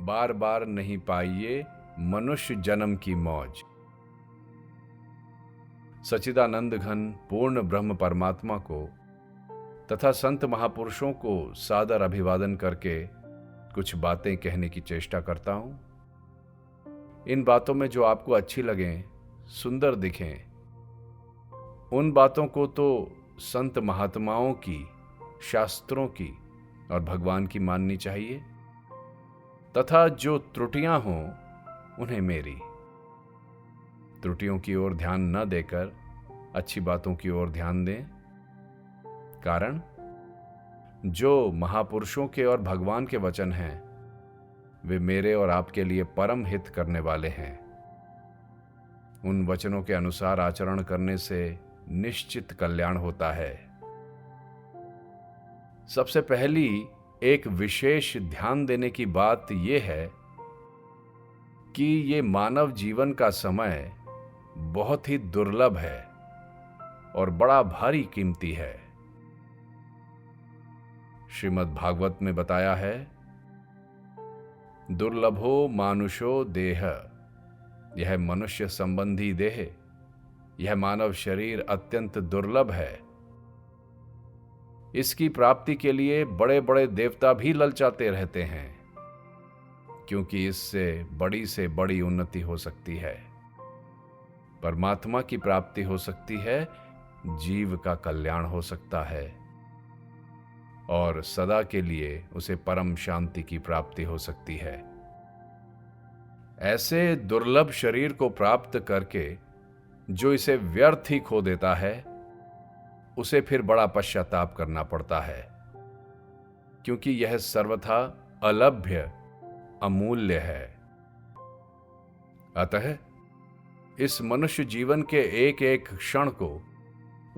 बार बार नहीं पाइए मनुष्य जन्म की मौज। सच्चिदानंद घन पूर्ण ब्रह्म परमात्मा को तथा संत महापुरुषों को सादर अभिवादन करके कुछ बातें कहने की चेष्टा करता हूं। इन बातों में जो आपको अच्छी लगें, सुंदर दिखें, उन बातों को तो संत महात्माओं की, शास्त्रों की और भगवान की माननी चाहिए, तथा जो त्रुटियां हों उन्हें मेरी। त्रुटियों की ओर ध्यान न देकर अच्छी बातों की ओर ध्यान दें। कारण जो महापुरुषों के और भगवान के वचन हैं वे मेरे और आपके लिए परम हित करने वाले हैं। उन वचनों के अनुसार आचरण करने से निश्चित कल्याण होता है। सबसे पहली एक विशेष ध्यान देने की बात यह है कि ये मानव जीवन का समय बहुत ही दुर्लभ है और बड़ा भारी कीमती है। श्रीमद् भागवत में बताया है, दुर्लभो मानुषो देह, यह मनुष्य संबंधी देह, यह मानव शरीर अत्यंत दुर्लभ है। इसकी प्राप्ति के लिए बड़े बड़े देवता भी ललचाते रहते हैं, क्योंकि इससे बड़ी उन्नति हो सकती है, परमात्मा की प्राप्ति हो सकती है, जीव का कल्याण हो सकता है और सदा के लिए उसे परम शांति की प्राप्ति हो सकती है। ऐसे दुर्लभ शरीर को प्राप्त करके जो इसे व्यर्थ ही खो देता है, उसे फिर बड़ा पश्चाताप करना पड़ता है, क्योंकि यह सर्वथा अलभ्य, अमूल्य है। अतः इस मनुष्य जीवन के एक एक क्षण को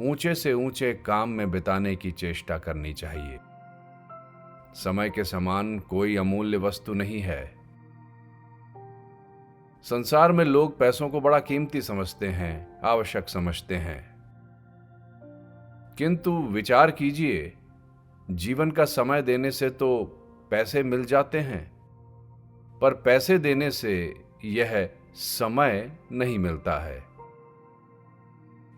ऊंचे से ऊंचे काम में बिताने की चेष्टा करनी चाहिए। समय के समान कोई अमूल्य वस्तु नहीं है। संसार में लोग पैसों को बड़ा कीमती समझते हैं, आवश्यक समझते हैं, किंतु विचार कीजिए, जीवन का समय देने से तो पैसे मिल जाते हैं, पर पैसे देने से यह समय नहीं मिलता है।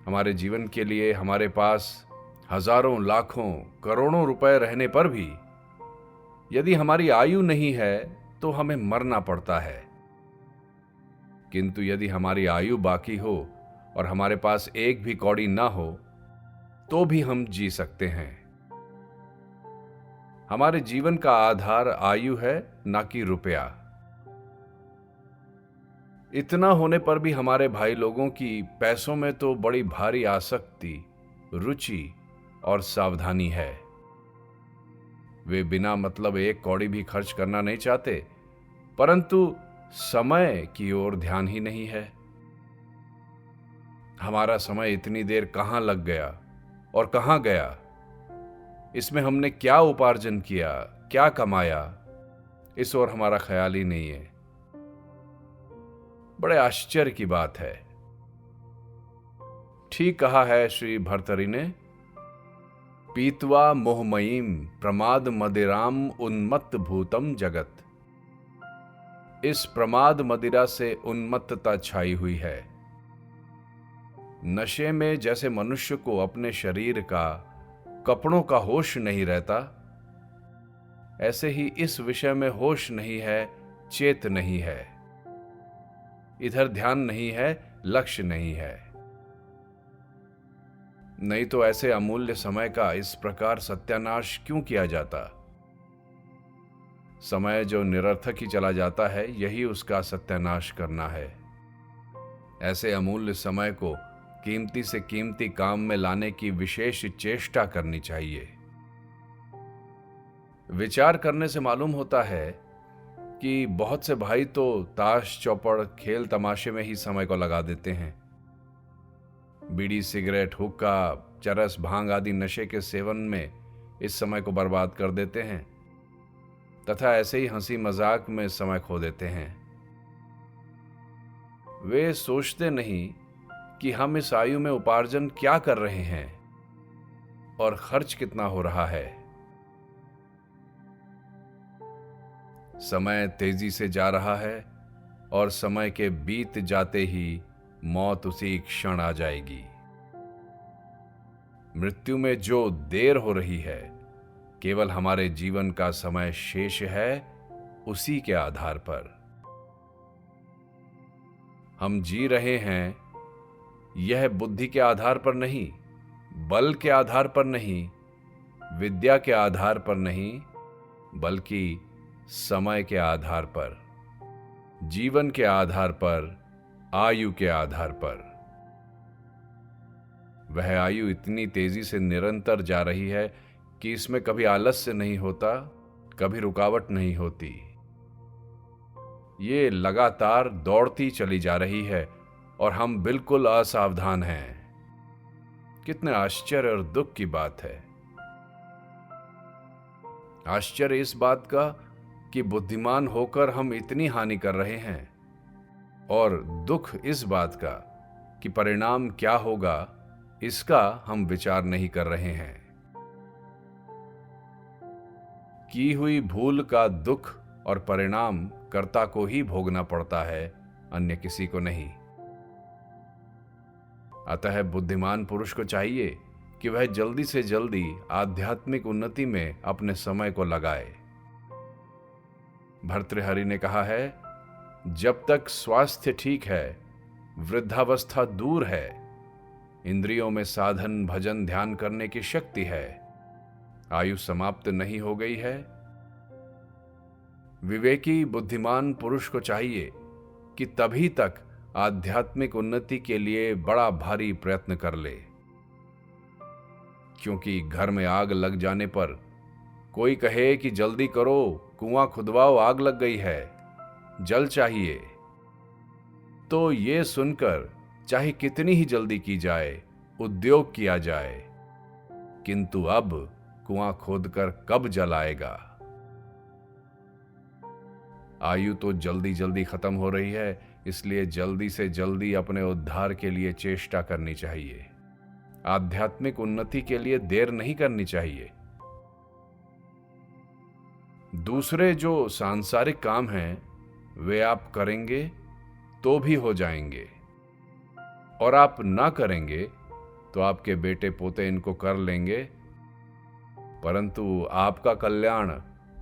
हमारे जीवन के लिए हमारे पास हजारों, लाखों, करोड़ों रुपए रहने पर भी यदि हमारी आयु नहीं है तो हमें मरना पड़ता है। किंतु यदि हमारी आयु बाकी हो और हमारे पास एक भी कौड़ी ना हो तो भी हम जी सकते हैं। हमारे जीवन का आधार आयु है, ना कि रुपया। इतना होने पर भी हमारे भाई लोगों की पैसों में तो बड़ी भारी आसक्ति, रुचि और सावधानी है। वे बिना मतलब एक कौड़ी भी खर्च करना नहीं चाहते, परंतु समय की ओर ध्यान ही नहीं है। हमारा समय इतनी देर कहां लग गया और कहां गया, इसमें हमने क्या उपार्जन किया, क्या कमाया, इस ओर हमारा ख्याल ही नहीं है। बड़े आश्चर्य की बात है। ठीक कहा है श्री भर्तरी ने, पीत्वा मोहमयीम प्रमाद मदिराम उन्मत्त भूतम जगत। इस प्रमाद मदिरा से उन्मत्तता छाई हुई है। नशे में जैसे मनुष्य को अपने शरीर का, कपड़ों का होश नहीं रहता, ऐसे ही इस विषय में होश नहीं है, चेत नहीं है, इधर ध्यान नहीं है, लक्ष्य नहीं है। नहीं तो ऐसे अमूल्य समय का इस प्रकार सत्यानाश क्यों किया जाता? समय जो निरर्थक ही चला जाता है, यही उसका सत्यानाश करना है। ऐसे अमूल्य समय को कीमती से कीमती काम में लाने की विशेष चेष्टा करनी चाहिए। विचार करने से मालूम होता है कि बहुत से भाई तो ताश चौपड़, खेल तमाशे में ही समय को लगा देते हैं। बीड़ी, सिगरेट, हुक्का, चरस, भांग आदि नशे के सेवन में इस समय को बर्बाद कर देते हैं तथा ऐसे ही हंसी मजाक में समय खो देते हैं। वे सोचते नहीं कि हम इस आयु में उपार्जन क्या कर रहे हैं और खर्च कितना हो रहा है। समय तेजी से जा रहा है और समय के बीत जाते ही मौत उसी क्षण आ जाएगी। मृत्यु में जो देर हो रही है केवल हमारे जीवन का समय शेष है उसी के आधार पर। हम जी रहे हैं यह बुद्धि के आधार पर नहीं, बल के आधार पर नहीं, विद्या के आधार पर नहीं, बल्कि समय के आधार पर, जीवन के आधार पर, आयु के आधार पर। वह आयु इतनी तेजी से निरंतर जा रही है कि इसमें कभी आलस्य नहीं होता, कभी रुकावट नहीं होती। ये लगातार दौड़ती चली जा रही है और हम बिल्कुल असावधान हैं। कितने आश्चर्य और दुख की बात है। आश्चर्य इस बात का कि बुद्धिमान होकर हम इतनी हानि कर रहे हैं, और दुख इस बात का कि परिणाम क्या होगा इसका हम विचार नहीं कर रहे हैं। की हुई भूल का दुख और परिणाम कर्ता को ही भोगना पड़ता है, अन्य किसी को नहीं। अतः बुद्धिमान पुरुष को चाहिए कि वह जल्दी से जल्दी आध्यात्मिक उन्नति में अपने समय को लगाए। भर्तृहरि ने कहा है, जब तक स्वास्थ्य ठीक है, वृद्धावस्था दूर है, इंद्रियों में साधन भजन ध्यान करने की शक्ति है, आयु समाप्त नहीं हो गई है। विवेकी बुद्धिमान पुरुष को चाहिए कि तभी तक आध्यात्मिक उन्नति के लिए बड़ा भारी प्रयत्न कर ले, क्योंकि घर में आग लग जाने पर कोई कहे कि जल्दी करो, कुआं खुदवाओ, आग लग गई है, जल चाहिए, तो ये सुनकर चाहे कितनी ही जल्दी की जाए, उद्योग किया जाए, किंतु अब कुआं खोदकर कब जल आएगा। आयु तो जल्दी जल्दी खत्म हो रही है, इसलिए जल्दी से जल्दी अपने उद्धार के लिए चेष्टा करनी चाहिए। आध्यात्मिक उन्नति के लिए देर नहीं करनी चाहिए। दूसरे जो सांसारिक काम हैं वे आप करेंगे तो भी हो जाएंगे, और आप ना करेंगे तो आपके बेटे पोते इनको कर लेंगे, परंतु आपका कल्याण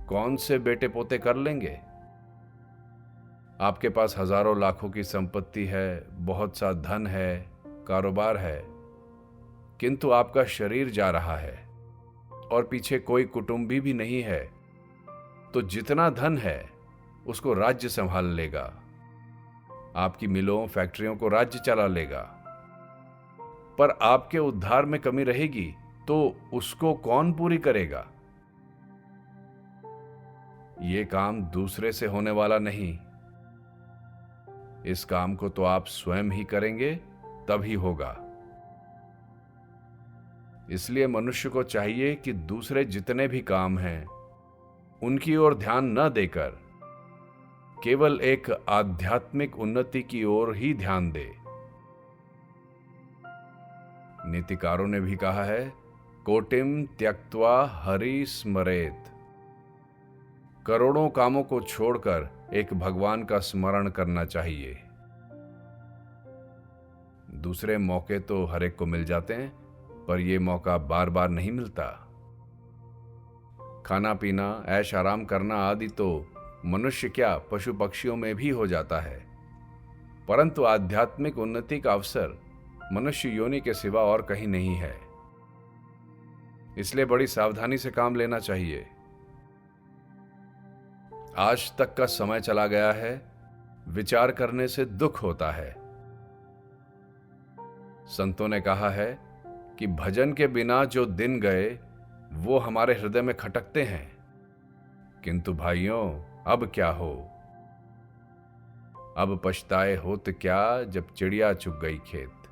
कौन से बेटे पोते कर लेंगे। आपके पास हजारों लाखों की संपत्ति है, बहुत सा धन है, कारोबार है, किंतु आपका शरीर जा रहा है और पीछे कोई कुटुंबी भी नहीं है, तो जितना धन है उसको राज्य संभाल लेगा, आपकी मिलों फैक्ट्रियों को राज्य चला लेगा, पर आपके उद्धार में कमी रहेगी तो उसको कौन पूरी करेगा। ये काम दूसरे से होने वाला नहीं, इस काम को तो आप स्वयं ही करेंगे तभी होगा। इसलिए मनुष्य को चाहिए कि दूसरे जितने भी काम हैं उनकी ओर ध्यान न देकर केवल एक आध्यात्मिक उन्नति की ओर ही ध्यान दे। नीतिकारों ने भी कहा है, कोटिम त्यक्त्वा हरि स्मरेत। करोड़ों कामों को छोड़कर एक भगवान का स्मरण करना चाहिए। दूसरे मौके तो हर एक को मिल जाते हैं, पर यह मौका बार बार नहीं मिलता। खाना पीना ऐश आराम करना आदि तो मनुष्य क्या पशु पक्षियों में भी हो जाता है, परंतु आध्यात्मिक उन्नति का अवसर मनुष्य योनि के सिवा और कहीं नहीं है। इसलिए बड़ी सावधानी से काम लेना चाहिए। आज तक का समय चला गया है, विचार करने से दुख होता है। संतों ने कहा है कि भजन के बिना जो दिन गए वो हमारे हृदय में खटकते हैं, किंतु भाइयों अब क्या हो। अब पछताए होत क्या जब चिड़िया चुग गई खेत।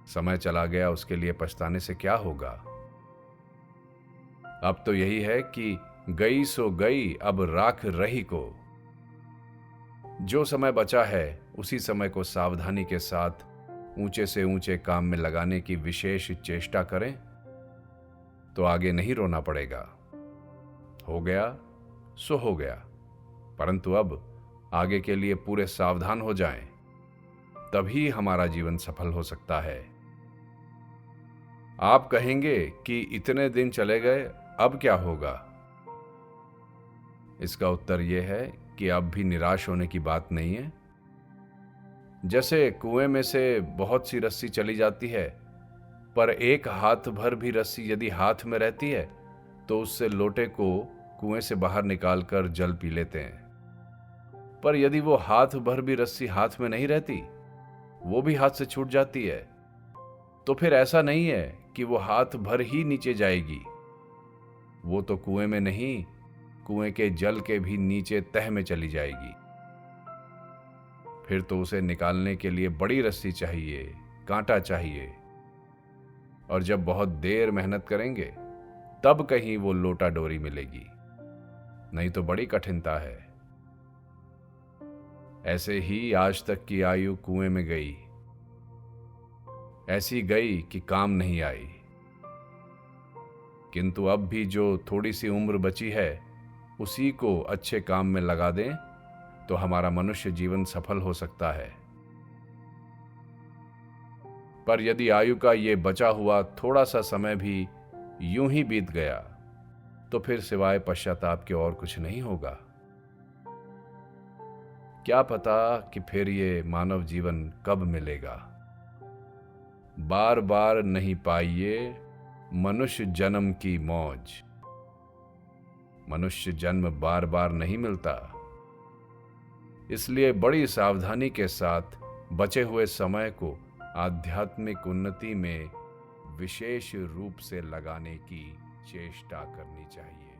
समय चला गया, उसके लिए पछताने से क्या होगा। अब तो यही है कि गई सो गई, अब राख रही को। जो समय बचा है उसी समय को सावधानी के साथ ऊंचे से ऊंचे काम में लगाने की विशेष चेष्टा करें तो आगे नहीं रोना पड़ेगा। हो गया सो हो गया, परंतु अब आगे के लिए पूरे सावधान हो जाएं, तभी हमारा जीवन सफल हो सकता है। आप कहेंगे कि इतने दिन चले गए, अब क्या होगा? इसका उत्तर यह है कि अब भी निराश होने की बात नहीं है। जैसे कुएं में से बहुत सी रस्सी चली जाती है, पर एक हाथ भर भी रस्सी यदि हाथ में रहती है तो उससे लोटे को कुएं से बाहर निकालकर जल पी लेते हैं। पर यदि वो हाथ भर भी रस्सी हाथ में नहीं रहती, वो भी हाथ से छूट जाती है, तो फिर ऐसा नहीं है कि वो हाथ भर ही नीचे जाएगी। वो तो कुएं में नहीं, कुएं के जल के भी नीचे तह में चली जाएगी। फिर तो उसे निकालने के लिए बड़ी रस्सी चाहिए, कांटा चाहिए, और जब बहुत देर मेहनत करेंगे तब कहीं वो लोटा डोरी मिलेगी, नहीं तो बड़ी कठिनता है। ऐसे ही आज तक की आयु कुएं में गई, ऐसी गई कि काम नहीं आई। किंतु अब भी जो थोड़ी सी उम्र बची है, उसी को अच्छे काम में लगा दें तो हमारा मनुष्य जीवन सफल हो सकता है। पर यदि आयु का ये बचा हुआ थोड़ा सा समय भी यूं ही बीत गया, तो फिर सिवाय पश्चाताप के और कुछ नहीं होगा। क्या पता कि फिर ये मानव जीवन कब मिलेगा। बार बार नहीं पाइए मनुष्य जन्म की मौज। मनुष्य जन्म बार बार नहीं मिलता, इसलिए बड़ी सावधानी के साथ बचे हुए समय को आध्यात्मिक उन्नति में विशेष रूप से लगाने की चेष्टा करनी चाहिए।